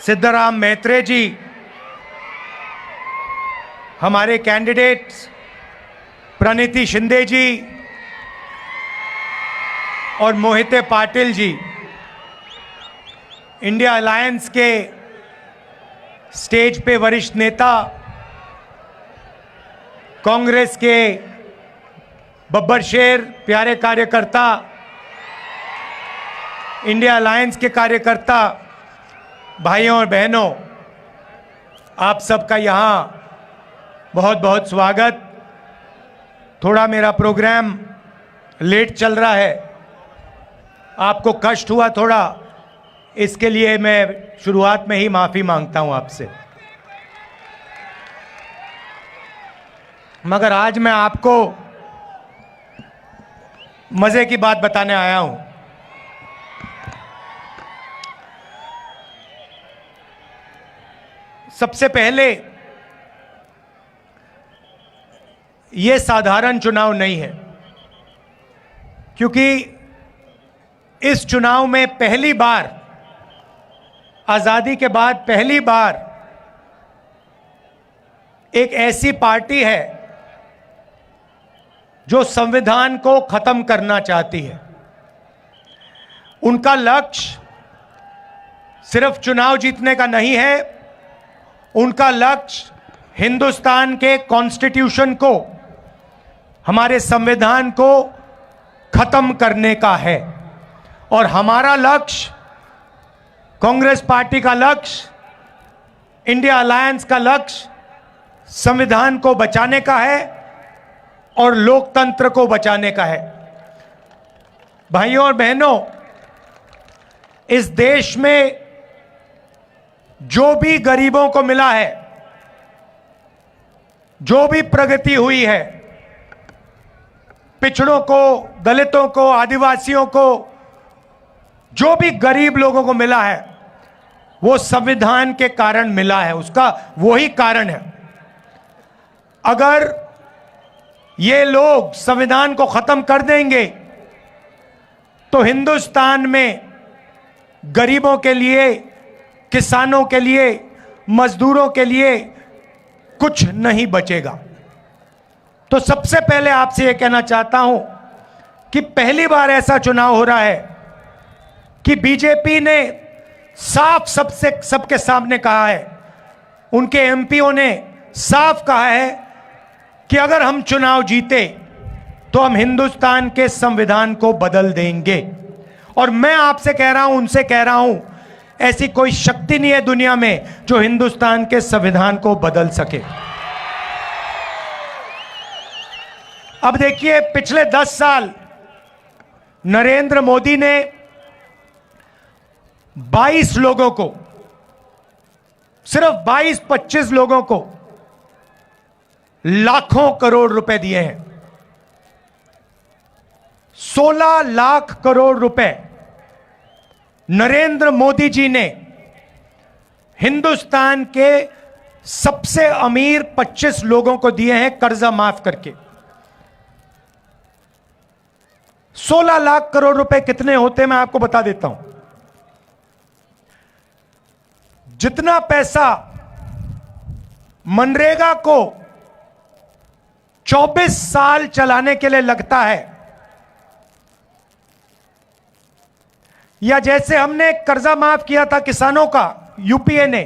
सिद्धराम मैत्रे जी, हमारे कैंडिडेट्स प्रणीति शिंदे जी और Mohite Patil ji, India alliance के स्टेज पे वरिष्ठ नेता, कांग्रेस के बब्बर शेर, प्यारे कार्यकर्ता, इंडिया अलायंस के कार्यकर्ता, भाइयों और बहनों, आप सबका यहाँ बहुत बहुत स्वागत। थोड़ा मेरा प्रोग्राम लेट चल रहा है, आपको कष्ट हुआ थोड़ा, इसके लिए मैं शुरुआत में ही माफ़ी मांगता हूं आपसे। मगर आज मैं आपको मज़े की बात बताने आया हूं। सबसे पहले, ये साधारण चुनाव नहीं है, क्योंकि इस चुनाव में पहली बार, आज़ादी के बाद पहली बार एक ऐसी पार्टी है जो संविधान को खत्म करना चाहती है। उनका लक्ष्य सिर्फ चुनाव जीतने का नहीं है, उनका लक्ष्य हिंदुस्तान के कॉन्स्टिट्यूशन को, हमारे संविधान को खत्म करने का है। और हमारा लक्ष्य, कांग्रेस पार्टी का लक्ष्य, इंडिया अलायंस का लक्ष्य संविधान को बचाने का है और लोकतंत्र को बचाने का है। भाइयों और बहनों, इस देश में जो भी गरीबों को मिला है, जो भी प्रगति हुई है, पिछड़ों को, दलितों को, आदिवासियों को, जो भी गरीब लोगों को मिला है, वो संविधान के कारण मिला है। उसका वही कारण है। अगर ये लोग संविधान को खत्म कर देंगे तो हिंदुस्तान में गरीबों के लिए, किसानों के लिए, मजदूरों के लिए कुछ नहीं बचेगा। तो सबसे पहले आपसे यह कहना चाहता हूं कि पहली बार ऐसा चुनाव हो रहा है कि बीजेपी ने साफ सबके सामने कहा है, उनके एमपीओ ने साफ कहा है कि अगर हम चुनाव जीते तो हम हिंदुस्तान के संविधान को बदल देंगे। और मैं आपसे कह रहा हूं, उनसे कह रहा हूं, ऐसी कोई शक्ति नहीं है दुनिया में जो हिंदुस्तान के संविधान को बदल सके। अब देखिए, पिछले 10 साल नरेंद्र मोदी ने 22 लोगों को, सिर्फ 22-25 लोगों को लाखों करोड़ रुपए दिए हैं। 16 लाख करोड़ रुपए नरेंद्र मोदी जी ने हिंदुस्तान के सबसे अमीर 25 लोगों को दिए हैं, कर्जा माफ करके। 16 लाख करोड़ रुपए कितने होते, मैं आपको बता देता हूं। जितना पैसा मनरेगा को 24 साल चलाने के लिए लगता है, या जैसे हमने कर्जा माफ किया था किसानों का यूपीए ने,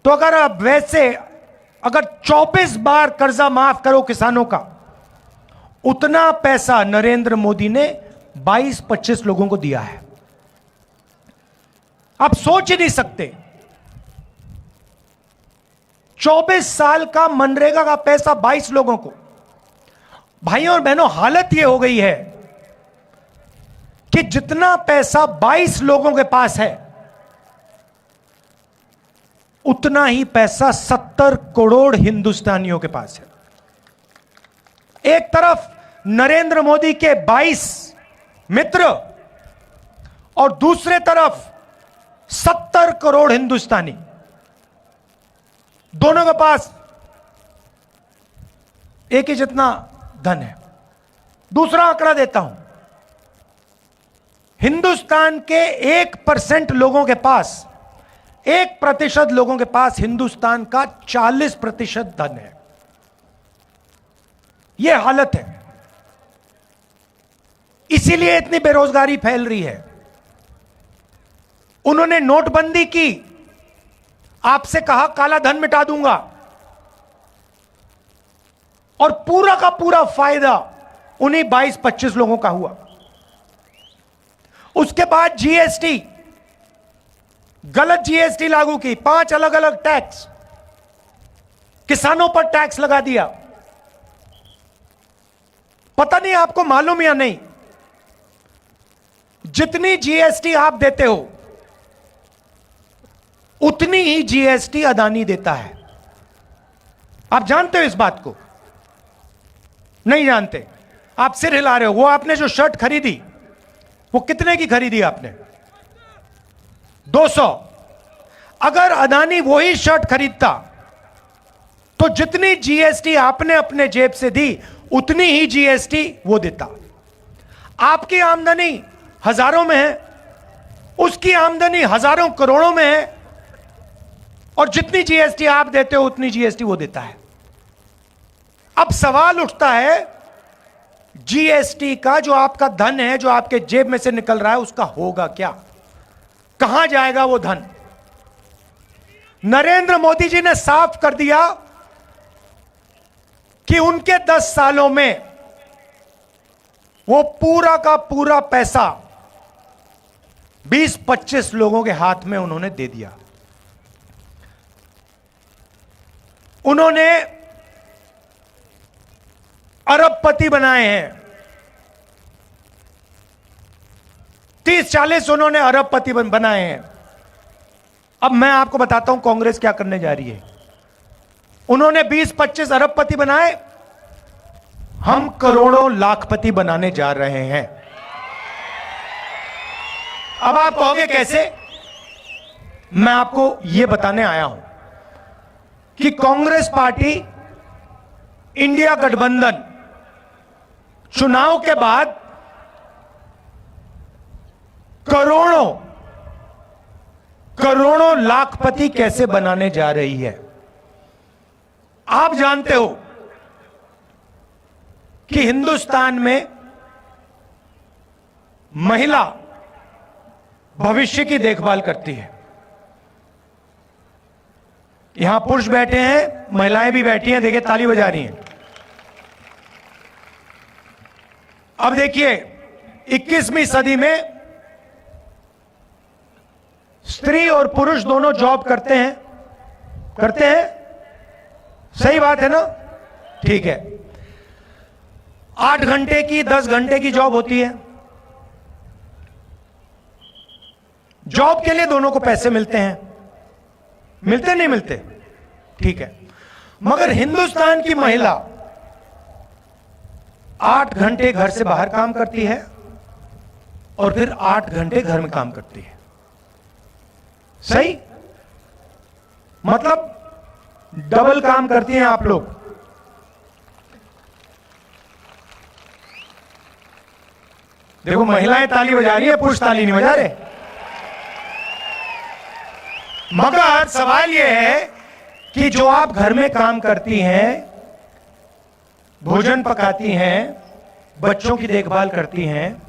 तो अगर अब वैसे अगर 24 बार कर्जा माफ करो किसानों का, उतना पैसा नरेंद्र मोदी ने 22-25 लोगों को दिया है। आप सोच ही नहीं सकते, 24 साल का मनरेगा का पैसा 22 लोगों को। भाइयों और बहनों, हालत यह हो गई है कि जितना पैसा 22 लोगों के पास है, उतना ही पैसा 70 करोड़ हिंदुस्तानियों के पास है। एक तरफ नरेंद्र मोदी के 22 मित्र और दूसरे तरफ 70 करोड़ हिंदुस्तानी, दोनों के पास एक ही जितना धन है। दूसरा आंकड़ा देता हूं, हिंदुस्तान के 1% लोगों के पास 1% लोगों के पास हिंदुस्तान का 40% धन है। यह हालत है, इसीलिए इतनी बेरोजगारी फैल रही है। उन्होंने नोटबंदी की, आपसे कहा काला धन मिटा दूंगा, और पूरा का पूरा फायदा उन्हीं 22-25 लोगों का हुआ। उसके बाद जीएसटी, गलत जीएसटी लागू की, 5 अलग अलग टैक्स, किसानों पर टैक्स लगा दिया। पता नहीं आपको मालूम या नहीं, जितनी जीएसटी आप देते हो उतनी ही जीएसटी अदानी देता है। आप जानते हो इस बात को? नहीं जानते? आप सिर हिला रहे हो। वो आपने जो शर्ट खरीदी, वो कितने की खरीदी आपने? 200। अगर अदानी वही शर्ट खरीदता तो जितनी जीएसटी आपने अपने जेब से दी उतनी ही जीएसटी वो देता। आपकी आमदनी हजारों में है, उसकी आमदनी हजारों करोड़ों में है, और जितनी जीएसटी आप देते हो उतनी जीएसटी वो देता है। अब सवाल उठता है, जीएसटी का जो आपका धन है, जो आपके जेब में से निकल रहा है, उसका होगा क्या? कहां जाएगा वो धन? नरेंद्र मोदी जी ने साफ कर दिया कि उनके 10 सालों में वो पूरा का पूरा पैसा 20-25 लोगों के हाथ में उन्होंने दे दिया। उन्होंने अरबपति बनाए हैं, 30-40 उन्होंने अरबपति बनाए हैं। अब मैं आपको बताता हूं कांग्रेस क्या करने जा रही है। उन्होंने 20-25 अरबपति बनाए, हम करोड़ों लाखपति बनाने जा रहे हैं। अब आप कहोगे कैसे? मैं आपको यह बताने आया हूं कि कांग्रेस पार्टी, इंडिया गठबंधन चुनाव के बाद करोड़ों लाखपति कैसे बनाने जा रही है। आप जानते हो कि हिंदुस्तान में महिला भविष्य की देखभाल करती है। यहां पुरुष बैठे हैं, महिलाएं भी बैठी हैं, देखिए ताली बजा रही हैं। अब देखिए 21वीं सदी में स्त्री और पुरुष दोनों जॉब करते हैं। सही बात है ना? ठीक है। 8 घंटे की, 10 घंटे की जॉब होती है। जॉब के लिए दोनों को पैसे मिलते हैं, मिलते नहीं मिलते? ठीक है। मगर हिंदुस्तान की महिला 8 घंटे घर से बाहर काम करती है और फिर 8 घंटे घर में काम करती है। सही? मतलब डबल काम करती हैं आप लोग। देखो महिलाएं ताली बजा रही है, पुरुष ताली नहीं बजा रहे। मगर सवाल यह है कि जो आप घर में काम करती हैं, भोजन पकाती हैं, बच्चों की देखभाल करती हैं,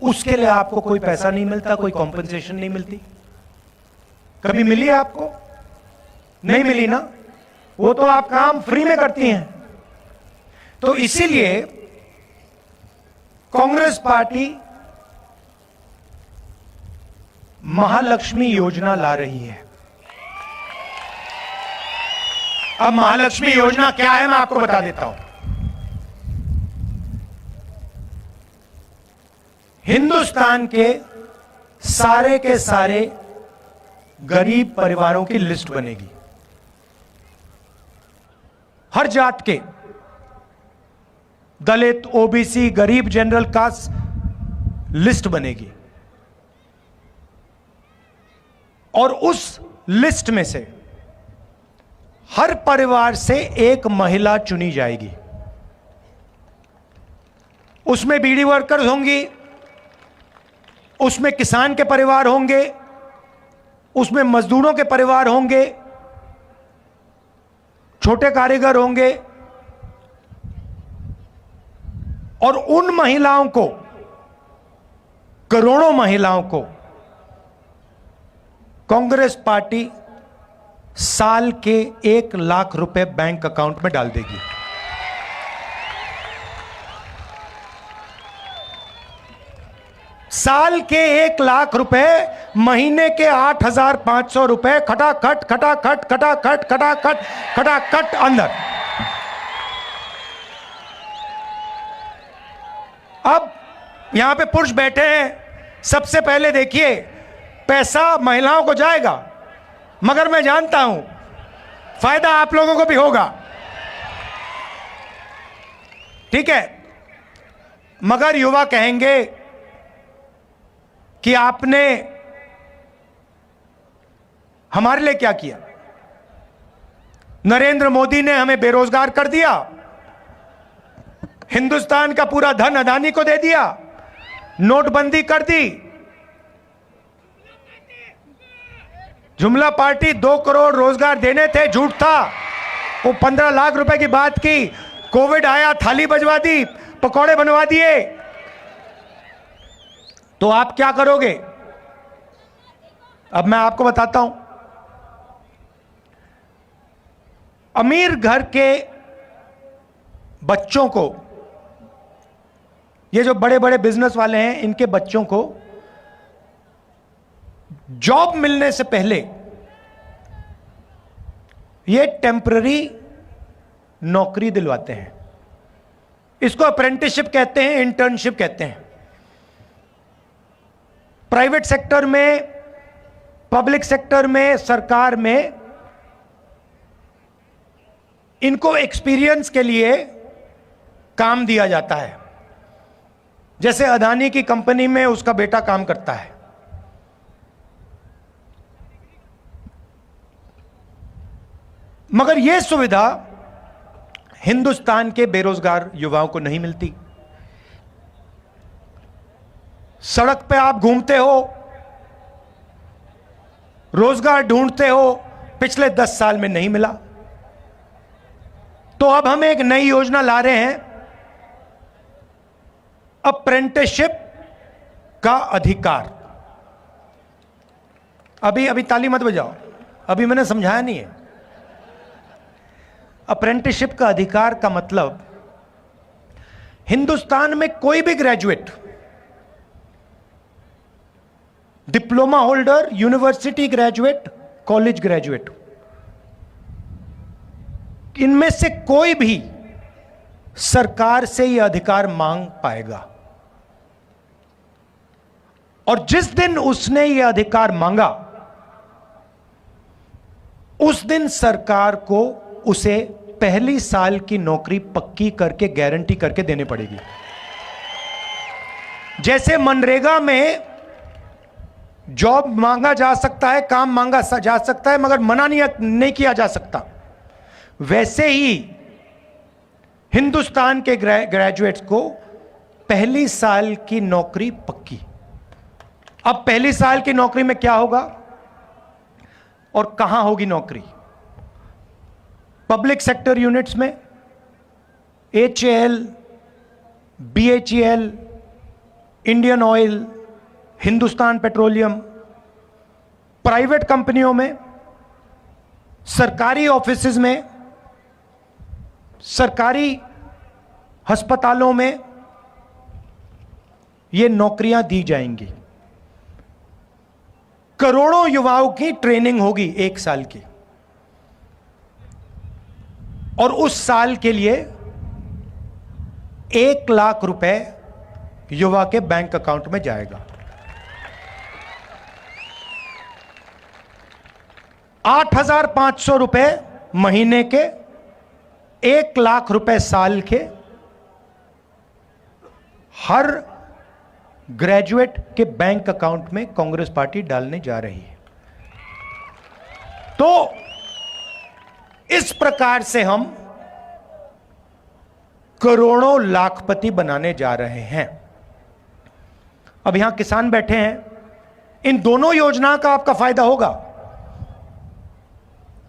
उसके लिए आपको कोई पैसा नहीं मिलता, कोई कॉम्पेंसेशन नहीं मिलती। कभी मिली है आपको? नहीं मिली ना? वो तो आप काम फ्री में करती हैं। तो इसीलिए कांग्रेस पार्टी महालक्ष्मी योजना ला रही है। अब महालक्ष्मी योजना क्या है मैं आपको बता देता हूं। हिंदुस्तान के सारे गरीब परिवारों की लिस्ट बनेगी, हर जात के, दलित, ओबीसी, गरीब, जनरल कास्ट लिस्ट बनेगी, और उस लिस्ट में से हर परिवार से एक महिला चुनी जाएगी। उसमें बीड़ी वर्कर्स होंगी, उसमें किसान के परिवार होंगे, उसमें मजदूरों के परिवार होंगे, छोटे कारीगर होंगे, और उन महिलाओं को, करोड़ों महिलाओं को कांग्रेस पार्टी साल के 1 लाख रुपए बैंक अकाउंट में डाल देगी। साल के 1 लाख रुपए, महीने के 8,500 रुपए, खटाखट खटाखट खटाखट खटाखट खटाखट अंदर। अब यहां पे पुरुष बैठे हैं, सबसे पहले देखिए पैसा महिलाओं को जाएगा, मगर मैं जानता हूं फायदा आप लोगों को भी होगा, ठीक है। मगर युवा कहेंगे कि आपने हमारे लिए क्या किया? नरेंद्र मोदी ने हमें बेरोजगार कर दिया, हिंदुस्तान का पूरा धन अदानी को दे दिया, नोटबंदी कर दी, जुमला पार्टी 2 करोड़ रोजगार देने थे, झूठ था, वो 15 लाख रुपए की बात की, कोविड आया थाली बजवा दी, पकौड़े बनवा दिए। तो आप क्या करोगे? अब मैं आपको बताता हूं। अमीर घर के बच्चों को, ये जो बड़े बड़े बिजनेस वाले हैं, इनके बच्चों को जॉब मिलने से पहले ये टेम्पररी नौकरी दिलवाते हैं। इसको अप्रेंटिसशिप कहते हैं, इंटर्नशिप कहते हैं। प्राइवेट सेक्टर में, पब्लिक सेक्टर में, सरकार में इनको एक्सपीरियंस के लिए काम दिया जाता है। जैसे अदानी की कंपनी में उसका बेटा काम करता है। मगर यह सुविधा हिंदुस्तान के बेरोजगार युवाओं को नहीं मिलती। सड़क पे आप घूमते हो, रोजगार ढूंढते हो, पिछले 10 साल में नहीं मिला। तो अब हम एक नई योजना ला रहे हैं, अप्रेंटिसशिप का अधिकार। अभी ताली मत बजाओ, अभी मैंने समझाया नहीं है। अप्रेंटिसशिप का अधिकार का मतलब, हिंदुस्तान में कोई भी graduate, diploma holder, university graduate, college graduate, इनमें से कोई भी सरकार से यह अधिकार मांग पाएगा। और जिस दिन उसने यह अधिकार मांगा, उस दिन सरकार को उसे पहली साल की नौकरी पक्की करके, गारंटी करके देनी पड़ेगी। जैसे मनरेगा में जॉब मांगा जा सकता है, काम मांगा जा सकता है, मगर मना नहीं किया जा सकता, वैसे ही हिंदुस्तान के ग्रेजुएट्स को पहली साल की नौकरी पक्की। अब पहली साल की नौकरी में क्या होगा और कहां होगी नौकरी? पब्लिक सेक्टर यूनिट्स में, HAL, BHEL, Indian oil, Hindustan petroleum, private कंपनियों में, सरकारी ऑफिसेज में, सरकारी अस्पतालों में ये नौकरियां दी जाएंगी। करोड़ों युवाओं की ट्रेनिंग होगी 1 साल की, और उस साल के लिए 1 लाख रुपए युवा के बैंक अकाउंट में जाएगा। 8,500 रुपए महीने के, 1 लाख रुपए साल के, हर ग्रेजुएट के बैंक अकाउंट में कांग्रेस पार्टी डालने जा रही है। तो इस प्रकार से हम करोड़ों लाखपति बनाने जा रहे हैं। अब यहां किसान बैठे हैं, इन दोनों योजनाओं का आपका फायदा होगा।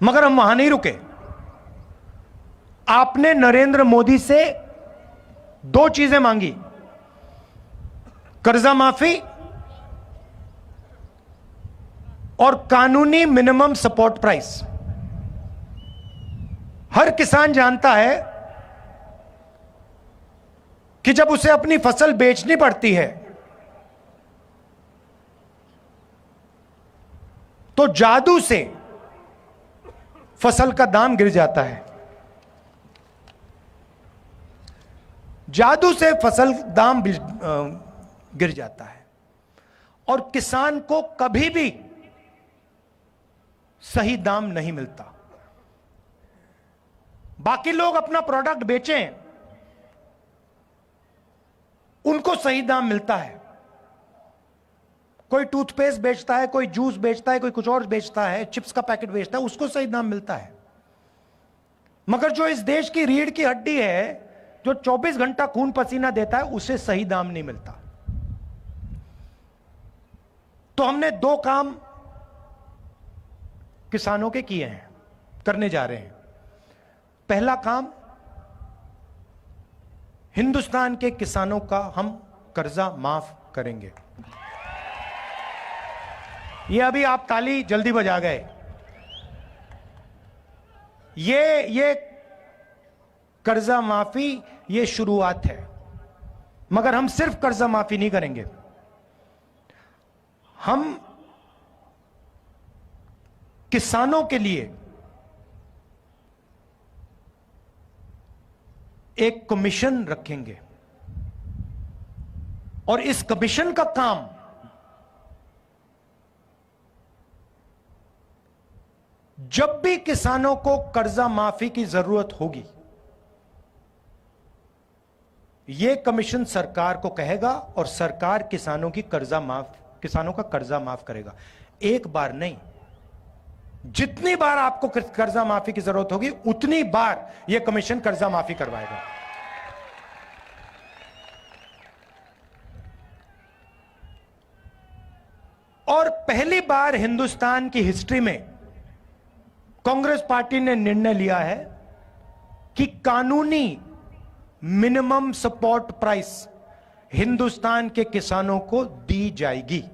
मगर हम वहां नहीं रुके। आपने नरेंद्र मोदी से दो चीजें मांगी, कर्जा माफी और कानूनी मिनिमम सपोर्ट प्राइस। हर किसान जानता है कि जब उसे अपनी फसल बेचनी पड़ती है तो जादू से फसल का दाम गिर जाता है। जादू से फसल दाम गिर जाता है और किसान को कभी भी सही दाम नहीं मिलता। बाकी लोग अपना प्रोडक्ट बेचें, उनको सही दाम मिलता है। कोई टूथपेस्ट बेचता है, कोई जूस बेचता है, कोई कुछ और बेचता है, चिप्स का पैकेट बेचता है, उसको सही दाम मिलता है। मगर जो इस देश की रीढ़ की हड्डी है, जो 24 घंटा खून पसीना देता है, उसे सही दाम नहीं मिलता। तो हमने दो काम किसानों के किए हैं, करने जा रहे हैं। पहला काम, हिंदुस्तान के किसानों का हम कर्जा माफ करेंगे। ये अभी आप ताली जल्दी बजा गए। ये कर्जा माफी ये शुरुआत है, मगर हम सिर्फ कर्जा माफी नहीं करेंगे। हम किसानों के लिए एक कमीशन रखेंगे और इस कमीशन का काम जब भी किसानों को कर्जा माफी की जरूरत होगी, यह कमीशन सरकार को कहेगा और सरकार किसानों का कर्जा माफ करेगा। एक बार नहीं, जितनी बार आपको कर्जा माफी की जरूरत होगी उतनी बार यह कमीशन कर्जा माफी करवाएगा। और पहली बार हिंदुस्तान की हिस्ट्री में कांग्रेस पार्टी ने निर्णय लिया है कि कानूनी मिनिमम सपोर्ट प्राइस हिंदुस्तान के किसानों को दी जाएगी।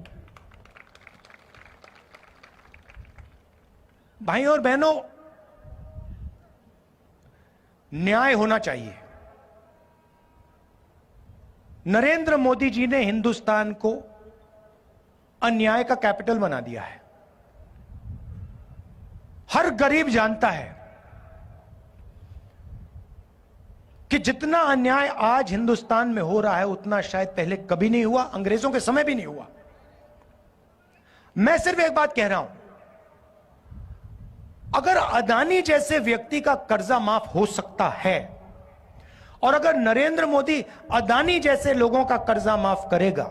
भाइयों और बहनों, न्याय होना चाहिए। नरेंद्र मोदी जी ने हिंदुस्तान को अन्याय का कैपिटल बना दिया है। हर गरीब जानता है कि जितना अन्याय आज हिंदुस्तान में हो रहा है उतना शायद पहले कभी नहीं हुआ, अंग्रेजों के समय भी नहीं हुआ। मैं सिर्फ एक बात कह रहा हूं, अगर अदानी जैसे व्यक्ति का कर्जा माफ हो सकता है और अगर नरेंद्र मोदी अदानी जैसे लोगों का कर्जा माफ करेगा,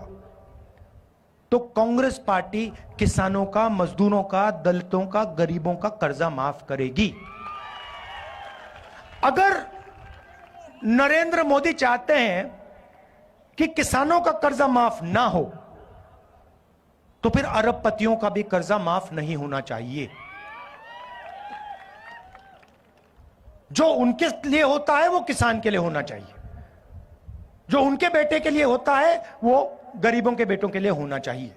तो कांग्रेस पार्टी किसानों का, मजदूरों का, दलितों का, गरीबों का कर्जा माफ करेगी। अगर नरेंद्र मोदी चाहते हैं कि किसानों का कर्जा माफ ना हो, तो फिर अरबपतियों का भी कर्जा माफ नहीं होना चाहिए। जो उनके लिए होता है वो किसान के लिए होना चाहिए, जो उनके बेटे के लिए होता है वो गरीबों के बेटों के लिए होना चाहिए।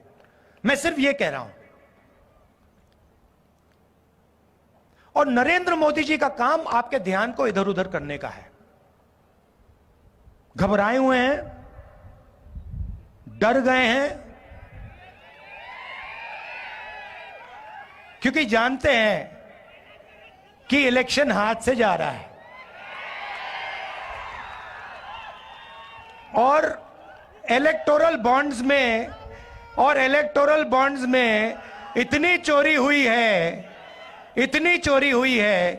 मैं सिर्फ ये कह रहा हूं। और नरेंद्र मोदी जी का काम आपके ध्यान को इधर उधर करने का है। घबराए हुए हैं, डर गए हैं, क्योंकि जानते हैं कि इलेक्शन हाथ से जा रहा है और इलेक्टोरल बॉन्ड्स में इतनी चोरी हुई है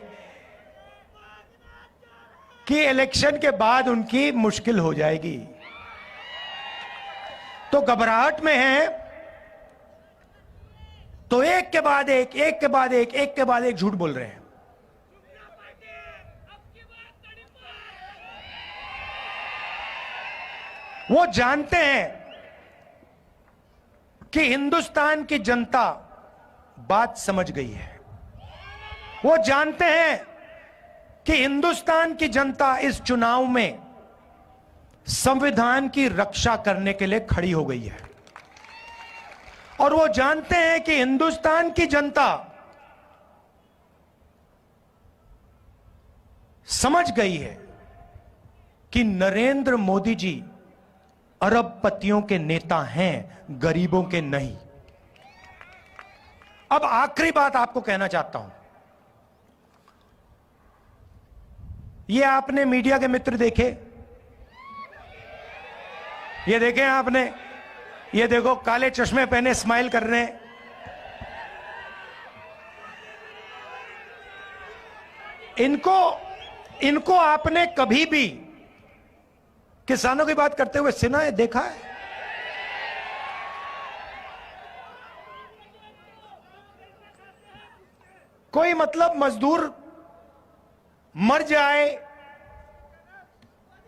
कि इलेक्शन के बाद उनकी मुश्किल हो जाएगी। तो घबराहट में है, तो एक के बाद एक झूठ बोल रहे हैं। वो जानते हैं कि हिंदुस्तान की जनता बात समझ गई है। वो जानते हैं कि हिंदुस्तान की जनता इस चुनाव में संविधान की रक्षा करने के लिए खड़ी हो गई है और वो जानते हैं कि हिंदुस्तान की जनता समझ गई है कि नरेंद्र मोदी जी अरबपतियों के नेता हैं, गरीबों के नहीं। अब आखिरी बात आपको कहना चाहता हूं, ये आपने मीडिया के मित्र देखे, ये देखे आपने, ये देखो काले चश्मे पहने स्माइल कर रहे हैं। इनको आपने कभी भी किसानों की बात करते हुए सुना है, देखा है? कोई मतलब मजदूर मर जाए,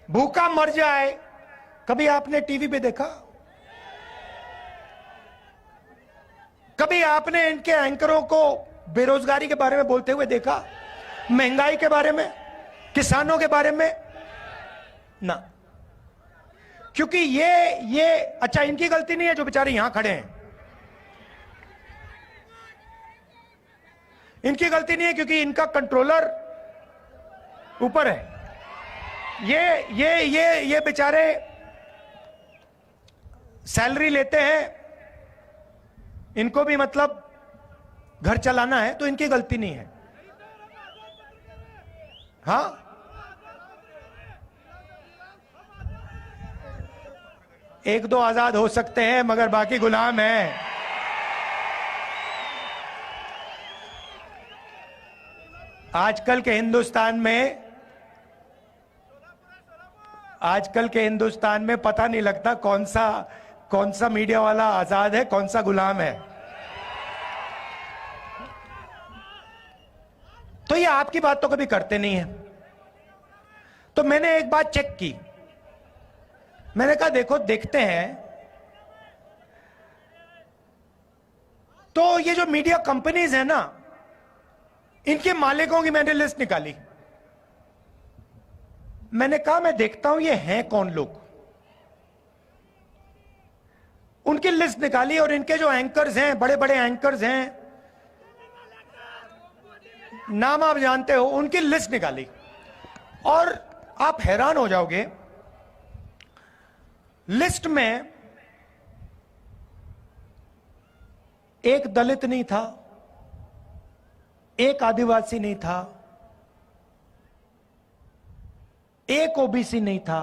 भूखा मर जाए, कभी आपने टीवी पे देखा? कभी आपने इनके एंकरों को बेरोजगारी के बारे में बोलते हुए देखा? महंगाई के बारे में, किसानों के बारे में? ना। क्योंकि ये अच्छा, इनकी गलती नहीं है जो बेचारे यहां खड़े हैं, इनकी गलती नहीं है क्योंकि इनका कंट्रोलर ऊपर है। ये बेचारे सैलरी लेते हैं, इनको भी मतलब घर चलाना है, तो इनकी गलती नहीं है। हाँ, एक दो आजाद हो सकते हैं मगर बाकी गुलाम हैं। आजकल के हिंदुस्तान में पता नहीं लगता कौन सा मीडिया वाला आजाद है, कौन सा गुलाम है। तो ये आपकी बात तो कभी करते नहीं है। तो मैंने एक बात चेक की, मैंने कहा देखो देखते हैं, तो ये जो मीडिया कंपनीज है ना, इनके मालिकों की मैंने लिस्ट निकाली। मैंने कहा मैं देखता हूं ये हैं कौन लोग। उनकी लिस्ट निकाली और इनके जो एंकर्स हैं, बड़े बड़े एंकर्स हैं, नाम आप जानते हो, उनकी लिस्ट निकाली और आप हैरान हो जाओगे। लिस्ट में एक दलित नहीं था, एक आदिवासी नहीं था, एक ओबीसी नहीं था,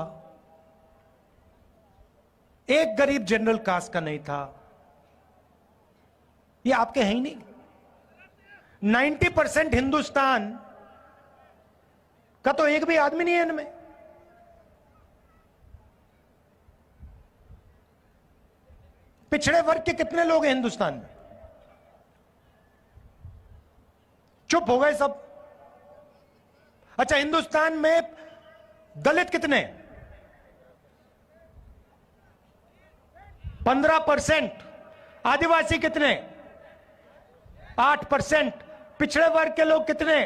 एक गरीब जनरल कास्ट का नहीं था। ये आपके हैं ही नहीं। 90% हिंदुस्तान का तो एक भी आदमी नहीं है इनमें। पिछड़े वर्ग के कितने लोग हैं हिंदुस्तान में? चुप हो गए सब। अच्छा, हिंदुस्तान में दलित कितने? 15%। आदिवासी कितने? 8%। पिछड़े वर्ग के लोग कितने?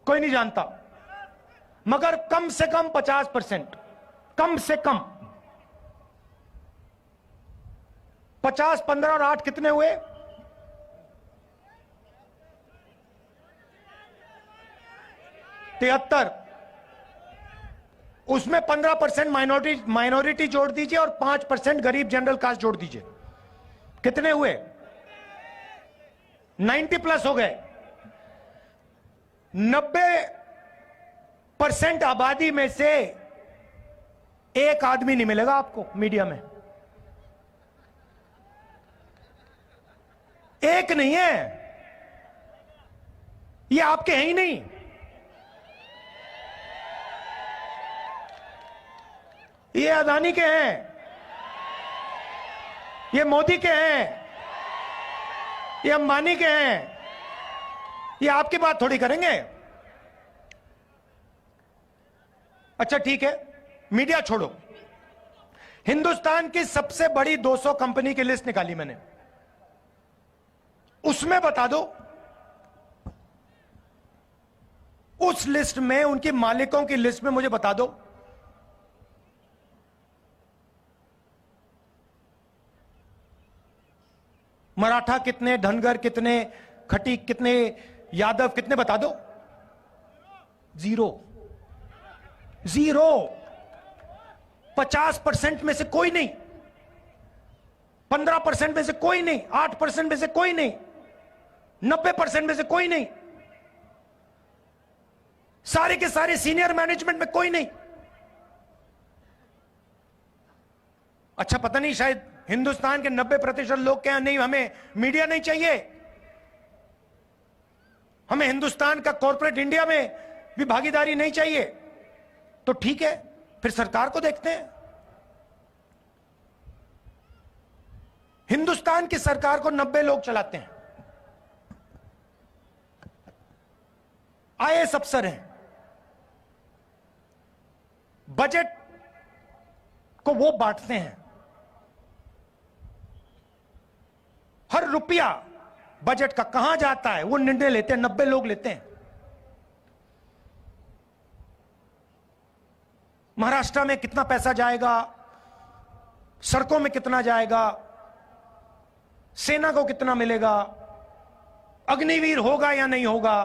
कोई नहीं जानता, मगर कम से कम 50%। कम से कम 50, 15 और 8 कितने हुए? 73। उसमें 15% माइनॉरिटी जोड़ दीजिए और 5% गरीब जनरल कास्ट जोड़ दीजिए, कितने हुए? 90 प्लस हो गए। 90% आबादी में से एक आदमी नहीं मिलेगा आपको मीडिया में। एक नहीं है, ये आपके हैं ही नहीं। ये अदानी के हैं, ये मोदी के हैं, ये अंबानी के हैं। ये आपकी बात थोड़ी करेंगे। अच्छा ठीक है, मीडिया छोड़ो, हिंदुस्तान की सबसे बड़ी 200 कंपनी की लिस्ट निकाली मैंने, उसमें बता दो, उस लिस्ट में, उनके मालिकों की लिस्ट में मुझे बता दो मराठा कितने, धनगर कितने, खटीक कितने, यादव कितने, बता दो। Zero, zero. 50% में से कोई नहीं, 15% में से कोई नहीं, 8% में से कोई नहीं, 90% में से कोई नहीं, सारे के सारे सीनियर मैनेजमेंट में कोई नहीं। अच्छा, पता नहीं, शायद हिंदुस्तान के 90% लोग क्या, नहीं हमें मीडिया नहीं चाहिए, हमें हिंदुस्तान का कॉर्पोरेट इंडिया में भी भागीदारी नहीं चाहिए, तो ठीक है, फिर सरकार को देखते हैं। हिंदुस्तान की सरकार को 90 लोग चलाते हैं, आईएएस अफसर हैं, बजट को वो बांटते हैं, हर रुपया बजट का कहां जाता है वो निर्णय लेते हैं, 90 लोग लेते हैं। महाराष्ट्र में कितना पैसा जाएगा, सड़कों में कितना जाएगा, सेना को कितना मिलेगा, अग्निवीर होगा या नहीं होगा,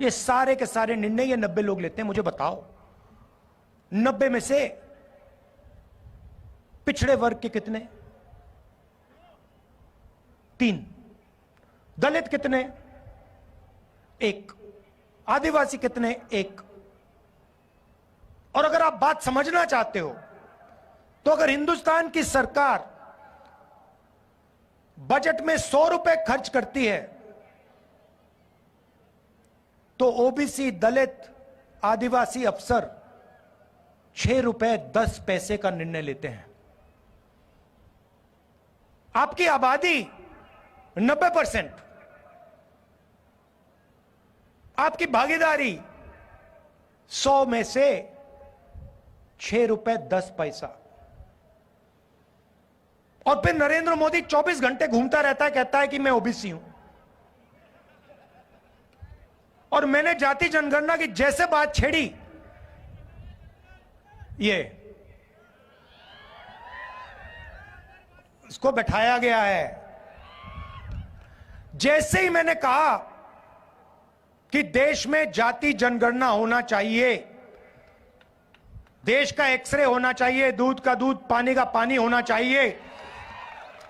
ये सारे के सारे निर्णय ये 90 लोग लेते हैं। मुझे बताओ, 90 में से पिछड़े वर्ग के कितने? 3। दलित कितने? 1। आदिवासी कितने? 1। और अगर आप बात समझना चाहते हो तो अगर हिंदुस्तान की सरकार बजट में 100 रुपए खर्च करती है तो ओबीसी, दलित, आदिवासी अफसर 6 रुपए 10 पैसे का निर्णय लेते हैं। आपकी आबादी 90%, आपकी भागीदारी 100 में से 6 रुपए 10 पैसा। और फिर नरेंद्र मोदी 24 घंटे घूमता रहता है, कहता है कि मैं ओबीसी हूं। और मैंने जाति जनगणना की जैसे बात छेड़ी, ये इसको बैठाया गया है। जैसे ही मैंने कहा कि देश में जाति जनगणना होना चाहिए, देश का एक्सरे होना चाहिए, दूध का दूध, पानी का पानी होना चाहिए,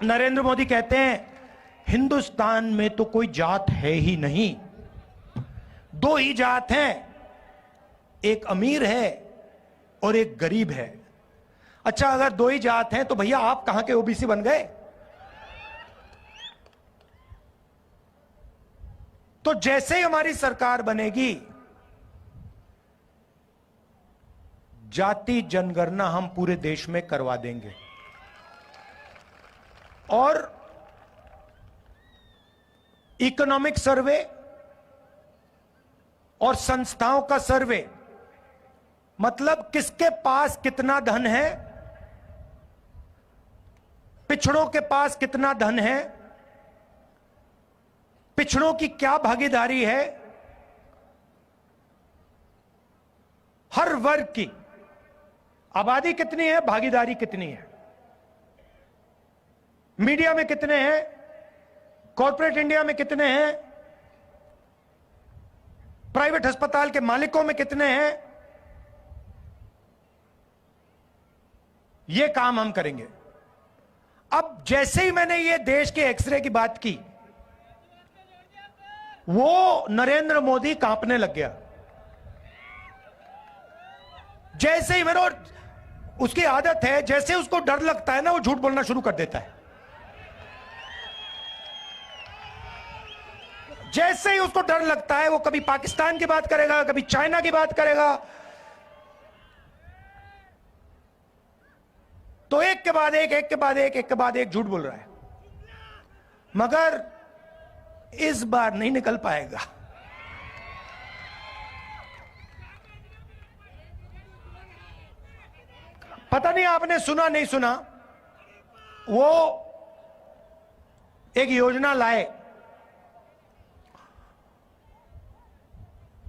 नरेंद्र मोदी कहते हैं हिंदुस्तान में तो कोई जात है ही नहीं, 2 ही जात हैं, एक अमीर है और एक गरीब है। अच्छा, अगर 2 ही जात हैं तो भैया आप कहां के ओबीसी बन गए? तो जैसे ही हमारी सरकार बनेगी, जाति जनगणना हम पूरे देश में करवा देंगे। और इकोनॉमिक सर्वे और संस्थाओं का सर्वे, मतलब किसके पास कितना धन है, पिछड़ों के पास कितना धन है, पिछड़ों की क्या भागीदारी है, हर वर्ग की आबादी कितनी है, भागीदारी कितनी है, मीडिया में कितने हैं, कॉर्पोरेट इंडिया में कितने हैं, प्राइवेट अस्पताल के मालिकों में कितने हैं, यह काम हम करेंगे। अब जैसे ही मैंने ये देश के एक्सरे की बात की, वो नरेंद्र मोदी कांपने लग गया। जैसे ही मेरे, उसकी आदत है, जैसे उसको डर लगता है ना, वो झूठ बोलना शुरू कर देता है। जैसे ही उसको डर लगता है, वो कभी पाकिस्तान की बात करेगा, कभी चाइना की बात करेगा, तो एक के बाद एक, एक के बाद एक, एक के बाद एक झूठ बोल रहा है, मगर इस बार नहीं निकल पाएगा। पता नहीं आपने सुना नहीं सुना, वो एक योजना लाए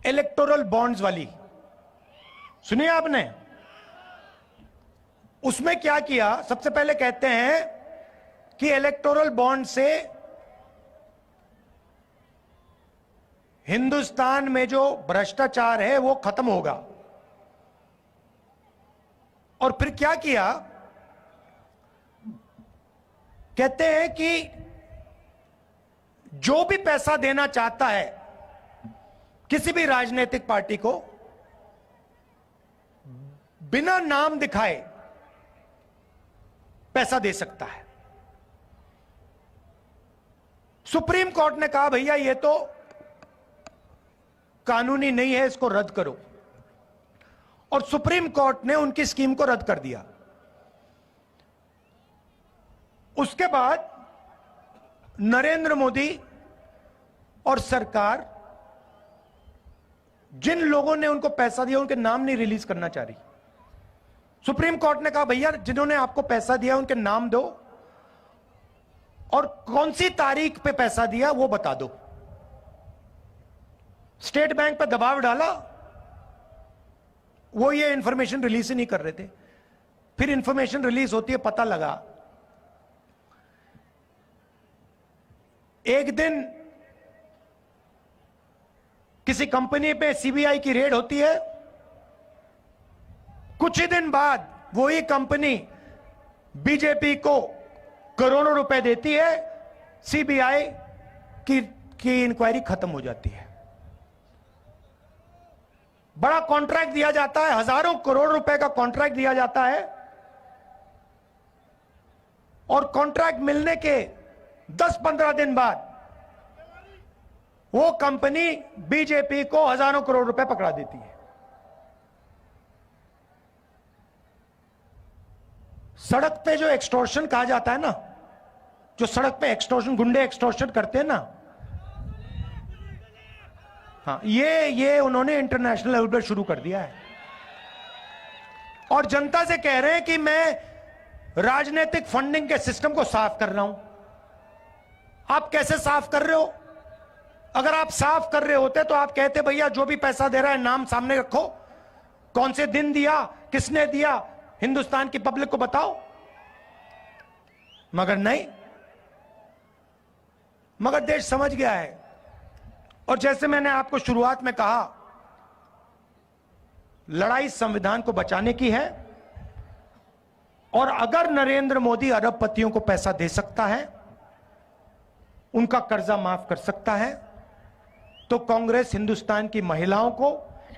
इलेक्टोरल बॉन्ड्स वाली, सुनिए आपने। उसमें क्या किया, सबसे पहले कहते हैं कि इलेक्टोरल बॉन्ड से हिंदुस्तान में जो भ्रष्टाचार है वो खत्म होगा। और फिर क्या किया, कहते हैं कि जो भी पैसा देना चाहता है किसी भी राजनीतिक पार्टी को, बिना नाम दिखाए पैसा दे सकता है। सुप्रीम कोर्ट ने कहा भैया ये तो कानूनी नहीं है, इसको रद्द करो। और सुप्रीम कोर्ट ने उनकी स्कीम को रद्द कर दिया। उसके बाद नरेंद्र मोदी और सरकार जिन लोगों ने उनको पैसा दिया उनके नाम नहीं रिलीज करना चाह रही। सुप्रीम कोर्ट ने कहा भैया जिन्होंने आपको पैसा दिया उनके नाम दो और कौन सी तारीख पे पैसा दिया वो बता दो। स्टेट बैंक पे दबाव डाला, वो ये इंफॉर्मेशन रिलीज ही नहीं कर रहे थे। फिर इंफॉर्मेशन रिलीज होती है, पता लगा एक दिन किसी कंपनी पे सीबीआई की रेड होती है, कुछ ही दिन बाद वही कंपनी बीजेपी को करोड़ों रुपए देती है, सीबीआई की इंक्वायरी खत्म हो जाती है। बड़ा कॉन्ट्रैक्ट दिया जाता है, हजारों करोड़ रुपए का कॉन्ट्रैक्ट दिया जाता है, और कॉन्ट्रैक्ट मिलने के 10-15 दिन बाद वो कंपनी बीजेपी को हजारों करोड़ रुपए पकड़ा देती है। सड़क पे जो एक्सटॉर्शन कहा जाता है ना, जो सड़क पे एक्सटॉर्शन, गुंडे एक्सटॉर्शन करते हैं ना, हाँ, ये उन्होंने इंटरनेशनल लेवल पर शुरू कर दिया है। और जनता से कह रहे हैं कि मैं राजनीतिक फंडिंग के सिस्टम को साफ कर रहा हूं। आप कैसे साफ कर रहे हो? अगर आप साफ कर रहे होते तो आप कहते भैया जो भी पैसा दे रहा है नाम सामने रखो, कौन से दिन दिया, किसने दिया, हिंदुस्तान की पब्लिक को बताओ। मगर नहीं, मगर देश समझ गया है। और जैसे मैंने आपको शुरुआत में कहा, लड़ाई संविधान को बचाने की है। और अगर नरेंद्र मोदी अरबपतियों को पैसा दे सकता है, उनका कर्जा माफ कर सकता है, तो कांग्रेस हिंदुस्तान की महिलाओं को,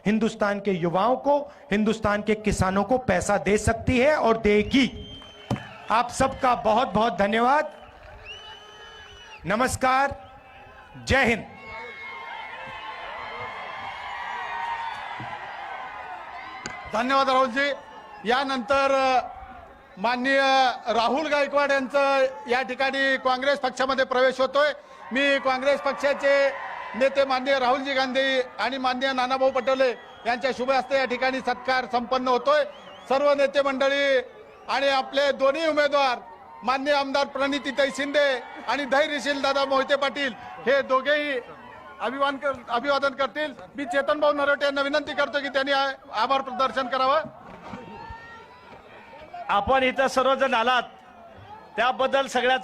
हिंदुस्तान के युवाओं को, हिंदुस्तान के किसानों को पैसा दे सकती है और देगी। आप सबका बहुत बहुत धन्यवाद। नमस्कार, जय हिंद। धन्यवाद राहुलजी। यानंतर माननीय राहुल गायकवाड यांचं या ठिकाणी काँग्रेस पक्षामध्ये प्रवेश होतोय। मी काँग्रेस पक्षाचे नेते माननीय राहुलजी गांधी आणि माननीय नानाभाऊ पटोले यांच्या शुभ हस्ते या ठिकाणी सत्कार संपन्न होतोय। सर्व नेते मंडळी आणि आपले दोन्ही उमेदवार माननीय आमदार प्रणितीताई शिंदे आणि धैर्यशील दादा मोहिते पाटील हे दोघेही अभिवादन करतील। मी चेतन भाऊ नरोटे यांना विनंती करतो की त्यांनी आभार प्रदर्शन करावं। आपण इथं सर्वजण आलात त्याबद्दल सगळ्यात